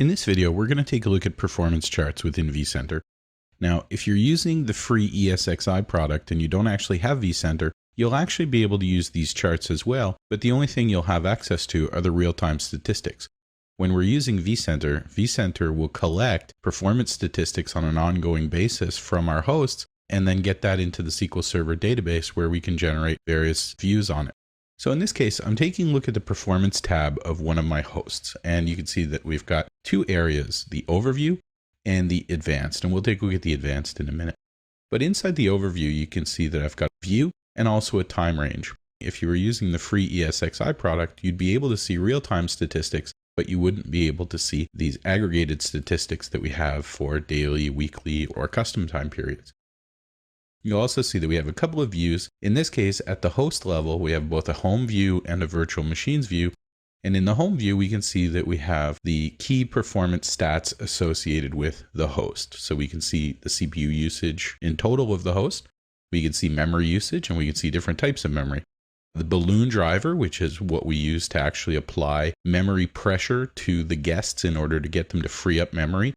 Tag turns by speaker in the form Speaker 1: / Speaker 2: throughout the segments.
Speaker 1: In this video, we're going to take a look at performance charts within vCenter. Now, if you're using the free ESXi product and you don't actually have vCenter, you'll actually be able to use these charts as well, but the only thing you'll have access to are the real-time statistics. When we're using vCenter, vCenter will collect performance statistics on an ongoing basis from our hosts and then get that into the SQL Server database where we can generate various views on it. So in this case, I'm taking a look at the performance tab of one of my hosts, and you can see that we've got two areas, the overview and the advanced, and we'll take a look at the advanced in a minute. But inside the overview, you can see that I've got view and also a time range. If you were using the free ESXi product, you'd be able to see real-time statistics, but you wouldn't be able to see these aggregated statistics that we have for daily, weekly, or custom time periods. You'll also see that we have a couple of views. In this case, at the host level, we have both a home view and a virtual machines view. And in the home view, we can see that we have the key performance stats associated with the host. So we can see the CPU usage in total of the host. We can see memory usage, and we can see different types of memory. The balloon driver, which is what we use to actually apply memory pressure to the guests in order to get them to free up memory.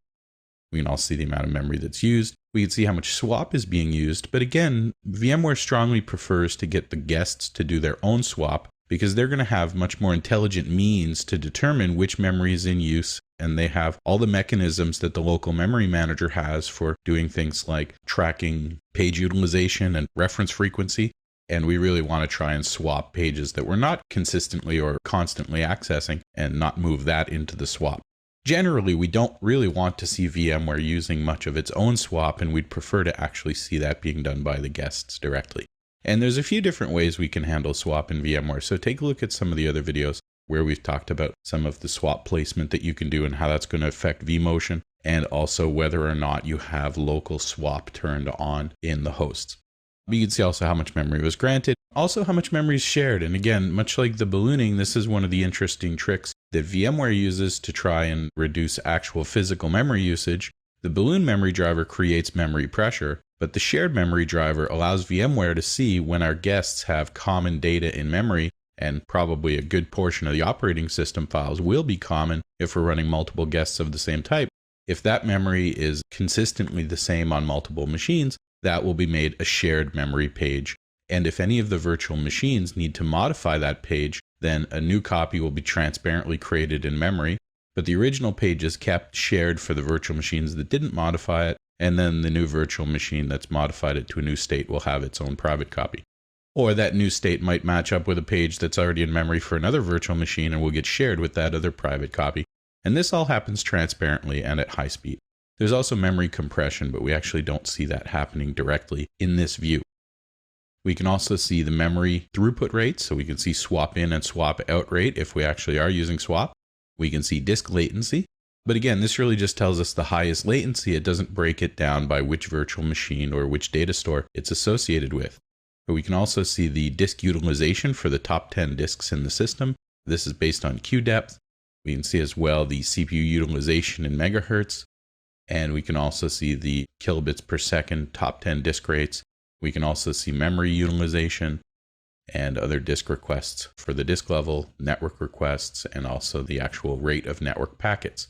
Speaker 1: We can also see the amount of memory that's used. We can see how much swap is being used. But again, VMware strongly prefers to get the guests to do their own swap because they're going to have much more intelligent means to determine which memory is in use. And they have all the mechanisms that the local memory manager has for doing things like tracking page utilization and reference frequency. And we really want to try and swap pages that we're not consistently or constantly accessing and not move that into the swap. Generally, we don't really want to see VMware using much of its own swap, and we'd prefer to actually see that being done by the guests directly. And there's a few different ways we can handle swap in VMware, so take a look at some of the other videos where we've talked about some of the swap placement that you can do and how that's going to affect vMotion, and also whether or not you have local swap turned on in the hosts. You can see also how much memory was granted, also how much memory is shared. And again, much like the ballooning, this is one of the interesting tricks that VMware uses to try and reduce actual physical memory usage. The balloon memory driver creates memory pressure, but the shared memory driver allows VMware to see when our guests have common data in memory, and probably a good portion of the operating system files will be common if we're running multiple guests of the same type. If that memory is consistently the same on multiple machines, that will be made a shared memory page. And if any of the virtual machines need to modify that page, then a new copy will be transparently created in memory, but the original page is kept shared for the virtual machines that didn't modify it, and then the new virtual machine that's modified it to a new state will have its own private copy. Or that new state might match up with a page that's already in memory for another virtual machine and will get shared with that other private copy. And this all happens transparently and at high speed. There's also memory compression, but we actually don't see that happening directly in this view. We can also see the memory throughput rate, so we can see swap in and swap out rate if we actually are using swap. We can see disk latency, but again, this really just tells us the highest latency. It doesn't break it down by which virtual machine or which data store it's associated with. But we can also see the disk utilization for the top 10 disks in the system. This is based on queue depth. We can see as well the CPU utilization in megahertz. And we can also see the kilobits per second top 10 disk rates. We can also see memory utilization and other disk requests for the disk level, network requests, and also the actual rate of network packets.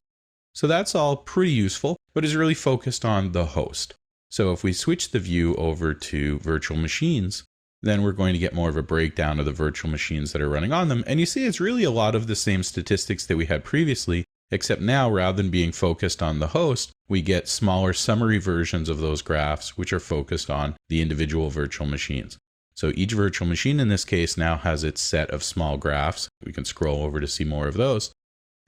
Speaker 1: So that's all pretty useful, but is really focused on the host. So if we switch the view over to virtual machines, then we're going to get more of a breakdown of the virtual machines that are running on them. And you see it's really a lot of the same statistics that we had previously, except now, rather than being focused on the host, we get smaller summary versions of those graphs, which are focused on the individual virtual machines. So each virtual machine in this case now has its set of small graphs. We can scroll over to see more of those.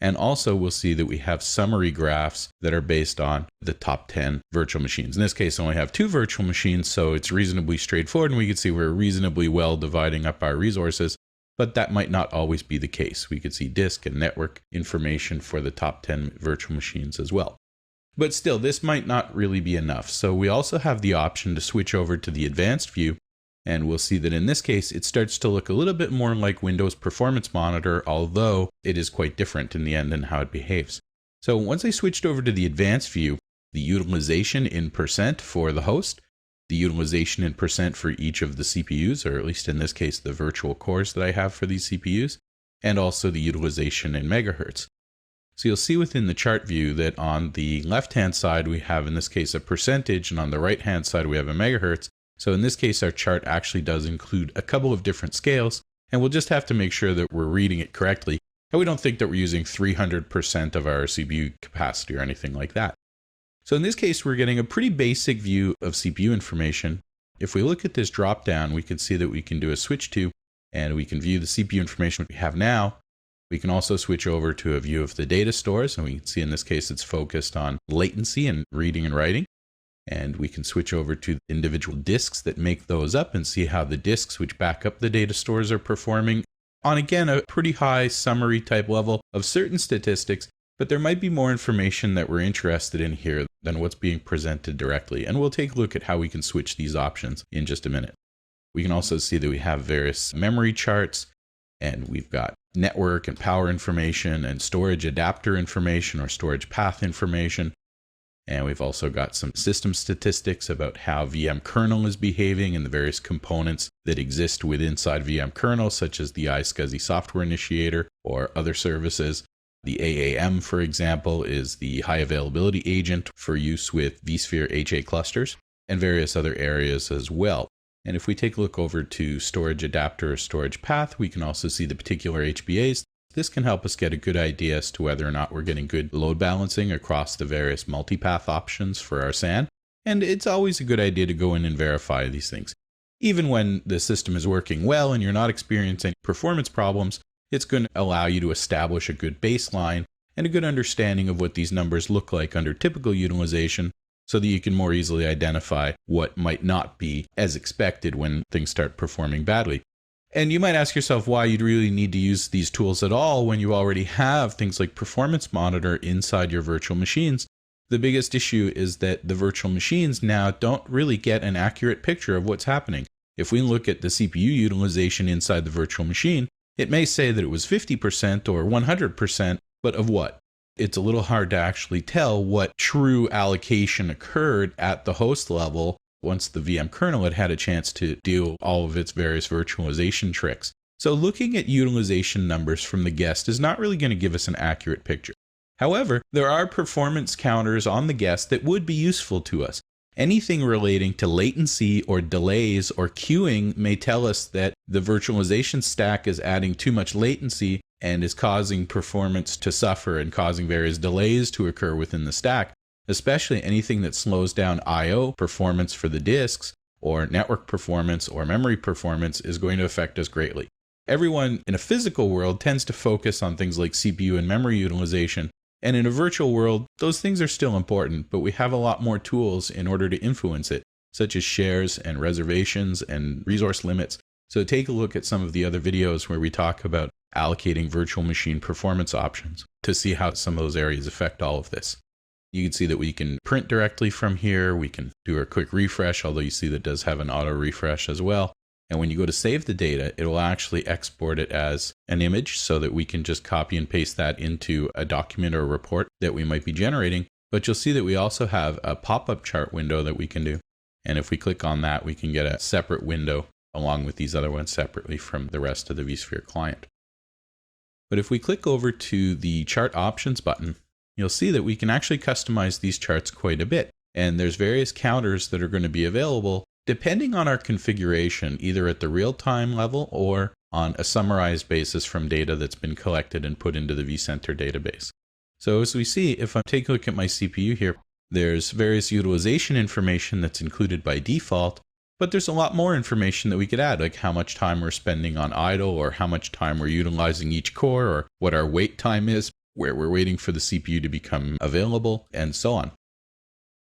Speaker 1: And also we'll see that we have summary graphs that are based on the top 10 virtual machines. In this case, I only have 2 virtual machines, so it's reasonably straightforward, and we can see we're reasonably well dividing up our resources. But that might not always be the case. We could see disk and network information for the top 10 virtual machines as well. But still, this might not really be enough. So we also have the option to switch over to the advanced view. And we'll see that in this case, it starts to look a little bit more like Windows Performance Monitor, although it is quite different in the end in how it behaves. So once I switched over to the advanced view, the utilization in % for the host, the utilization in % for each of the CPUs, or at least in this case, the virtual cores that I have for these CPUs, and also the utilization in megahertz. So you'll see within the chart view that on the left-hand side, we have, in this case, a percentage, and on the right-hand side, we have a megahertz. So in this case, our chart actually does include a couple of different scales, and we'll just have to make sure that we're reading it correctly. And we don't think that we're using 300% of our CPU capacity or anything like that. So in this case, we're getting a pretty basic view of CPU information. If we look at this drop-down, we can see that we can do a switch to, and we can view the CPU information we have now. We can also switch over to a view of the data stores, and we can see in this case it's focused on latency and reading and writing. And we can switch over to individual disks that make those up and see how the disks which back up the data stores are performing on, again, a pretty high summary type level of certain statistics, but there might be more information that we're interested in here than what's being presented directly. And we'll take a look at how we can switch these options in just a minute. We can also see that we have various memory charts, and we've got network and power information and storage adapter information or storage path information. And we've also got some system statistics about how VM kernel is behaving and the various components that exist within inside VM kernel, such as the iSCSI software initiator or other services. The AAM, for example, is the high availability agent for use with vSphere HA clusters and various other areas as well. And if we take a look over to storage adapter or storage path, we can also see the particular HBAs. This can help us get a good idea as to whether or not we're getting good load balancing across the various multipath options for our SAN. And it's always a good idea to go in and verify these things. Even when the system is working well and you're not experiencing performance problems, it's going to allow you to establish a good baseline and a good understanding of what these numbers look like under typical utilization, so that you can more easily identify what might not be as expected when things start performing badly. And you might ask yourself why you'd really need to use these tools at all when you already have things like Performance Monitor inside your virtual machines. The biggest issue is that the virtual machines now don't really get an accurate picture of what's happening. If we look at the CPU utilization inside the virtual machine, it may say that it was 50% or 100%, but of what? It's a little hard to actually tell what true allocation occurred at the host level once the VM kernel had had a chance to do all of its various virtualization tricks. So looking at utilization numbers from the guest is not really going to give us an accurate picture. However, there are performance counters on the guest that would be useful to us. Anything relating to latency or delays or queuing may tell us that the virtualization stack is adding too much latency and is causing performance to suffer and causing various delays to occur within the stack, especially anything that slows down I/O performance for the disks or network performance or memory performance is going to affect us greatly. Everyone in a physical world tends to focus on things like CPU and memory utilization, and in a virtual world, those things are still important, but we have a lot more tools in order to influence it, such as shares and reservations and resource limits. So take a look at some of the other videos where we talk about allocating virtual machine performance options to see how some of those areas affect all of this. You can see that we can print directly from here. We can do a quick refresh, although you see that does have an auto refresh as well. And when you go to save the data, it will actually export it as an image so that we can just copy and paste that into a document or a report that we might be generating. But you'll see that we also have a pop-up chart window that we can do. And if we click on that, we can get a separate window along with these other ones separately from the rest of the vSphere client. But if we click over to the chart options button, you'll see that we can actually customize these charts quite a bit. And there's various counters that are going to be available depending on our configuration, either at the real-time level or on a summarized basis from data that's been collected and put into the vCenter database. So as we see, if I take a look at my CPU here, there's various utilization information that's included by default, but there's a lot more information that we could add, like how much time we're spending on idle or how much time we're utilizing each core or what our wait time is, where we're waiting for the CPU to become available, and so on.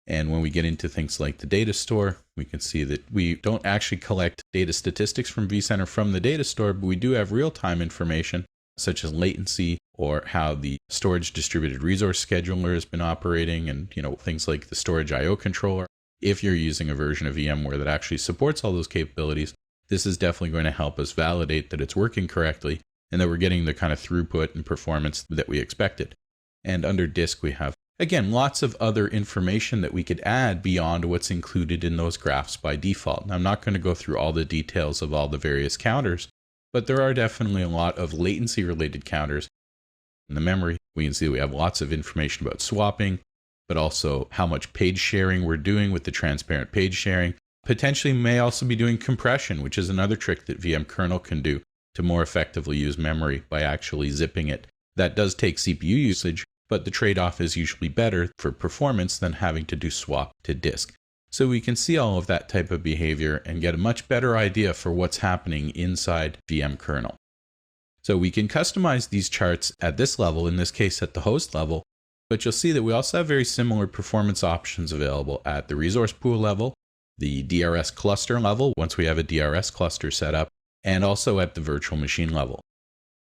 Speaker 1: And when we get into things like the data store, we can see that we don't actually collect data statistics from vCenter from the data store, but we do have real-time information such as latency or how the storage distributed resource scheduler has been operating, and things like the storage I/O controller. If you're using a version of VMware that actually supports all those capabilities, this is definitely going to help us validate that it's working correctly and that we're getting the kind of throughput and performance that we expected. And under disk, we have, again, lots of other information that we could add beyond what's included in those graphs by default. Now, I'm not going to go through all the details of all the various counters, but there are definitely a lot of latency-related counters. In the memory, we can see we have lots of information about swapping, but also how much page sharing we're doing with the transparent page sharing. Potentially may also be doing compression, which is another trick that VM kernel can do to more effectively use memory by actually zipping it. That does take CPU usage, but the trade-off is usually better for performance than having to do swap to disk. So we can see all of that type of behavior and get a much better idea for what's happening inside VM kernel. So we can customize these charts at this level, in this case at the host level, but you'll see that we also have very similar performance options available at the resource pool level, the DRS cluster level, once we have a DRS cluster set up, and also at the virtual machine level.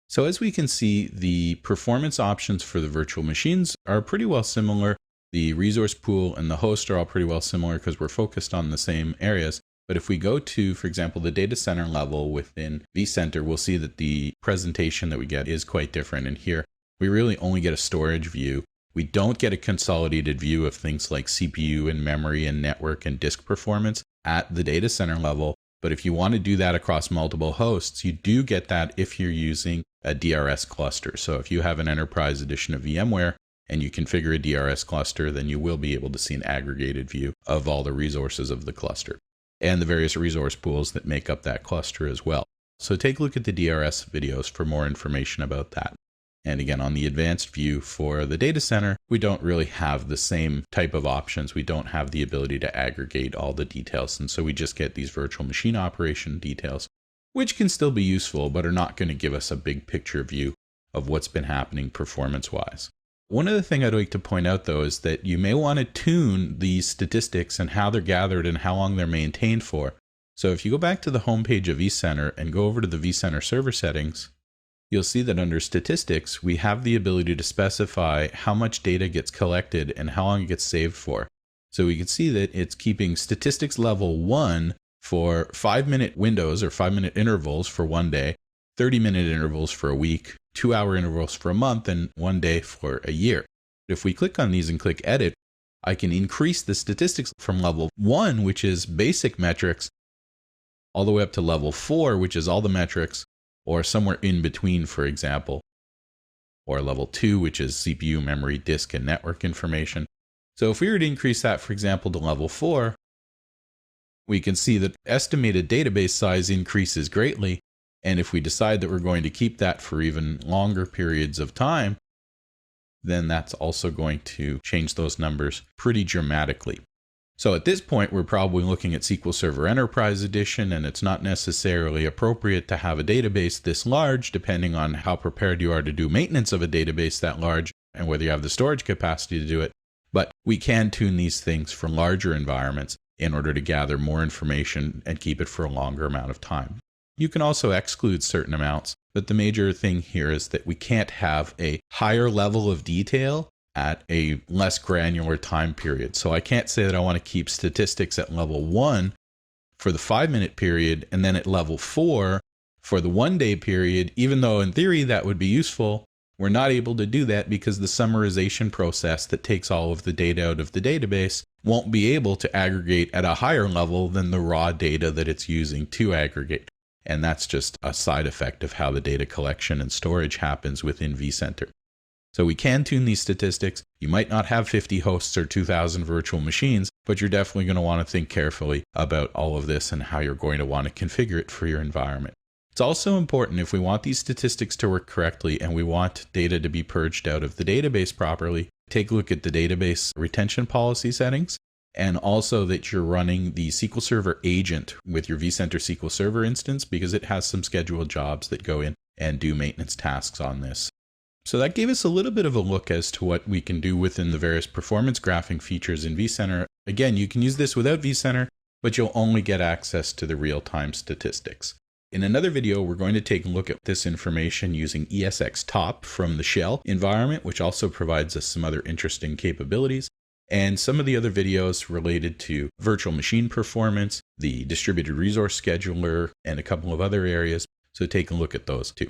Speaker 1: So as we can see, the performance options for the virtual machines are pretty well similar. The resource pool and the host are all pretty well similar because we're focused on the same areas. But if we go to, for example, the data center level within vCenter, we'll see that the presentation that we get is quite different. And here, we really only get a storage view. We don't get a consolidated view of things like CPU and memory and network and disk performance at the data center level. But if you want to do that across multiple hosts, you do get that if you're using a DRS cluster. So if you have an enterprise edition of VMware and you configure a DRS cluster, then you will be able to see an aggregated view of all the resources of the cluster and the various resource pools that make up that cluster as well. So take a look at the DRS videos for more information about that. And again, on the advanced view for the data center, we don't really have the same type of options. We don't have the ability to aggregate all the details. And so we just get these virtual machine operation details, which can still be useful, but are not going to give us a big picture view of what's been happening performance-wise. One other thing I'd like to point out, though, is that you may want to tune these statistics and how they're gathered and how long they're maintained for. So if you go back to the homepage of vCenter and go over to the vCenter server settings, you'll see that under statistics, we have the ability to specify how much data gets collected and how long it gets saved for. So we can see that it's keeping statistics level 1 for 5-minute windows or 5-minute intervals for 1 day, 30-minute intervals for a week, 2-hour intervals for a month, and 1 day for a year. If we click on these and click edit, I can increase the statistics from level 1, which is basic metrics, all the way up to level 4, which is all the metrics, or somewhere in between, for example, or level 2, which is CPU, memory, disk, and network information. So if we were to increase that, for example, to level 4, we can see that estimated database size increases greatly. And if we decide that we're going to keep that for even longer periods of time, then that's also going to change those numbers pretty dramatically. So at this point, we're probably looking at SQL Server Enterprise Edition, and it's not necessarily appropriate to have a database this large, depending on how prepared you are to do maintenance of a database that large and whether you have the storage capacity to do it. But we can tune these things for larger environments in order to gather more information and keep it for a longer amount of time. You can also exclude certain amounts, but the major thing here is that we can't have a higher level of detail at a less granular time period. So I can't say that I want to keep statistics at level 1 for the 5-minute period and then at level 4 for the 1-day period, even though in theory that would be useful. We're not able to do that because the summarization process that takes all of the data out of the database won't be able to aggregate at a higher level than the raw data that it's using to aggregate. And that's just a side effect of how the data collection and storage happens within vCenter. So we can tune these statistics. You might not have 50 hosts or 2,000 virtual machines, but you're definitely going to want to think carefully about all of this and how you're going to want to configure it for your environment. It's also important, if we want these statistics to work correctly and we want data to be purged out of the database properly, take a look at the database retention policy settings, and also that you're running the SQL Server agent with your vCenter SQL Server instance, because it has some scheduled jobs that go in and do maintenance tasks on this. So that gave us a little bit of a look as to what we can do within the various performance graphing features in vCenter. Again, you can use this without vCenter, but you'll only get access to the real-time statistics. In another video, we're going to take a look at this information using ESX Top from the Shell environment, which also provides us some other interesting capabilities, and some of the other videos related to virtual machine performance, the distributed resource scheduler, and a couple of other areas. So take a look at those too.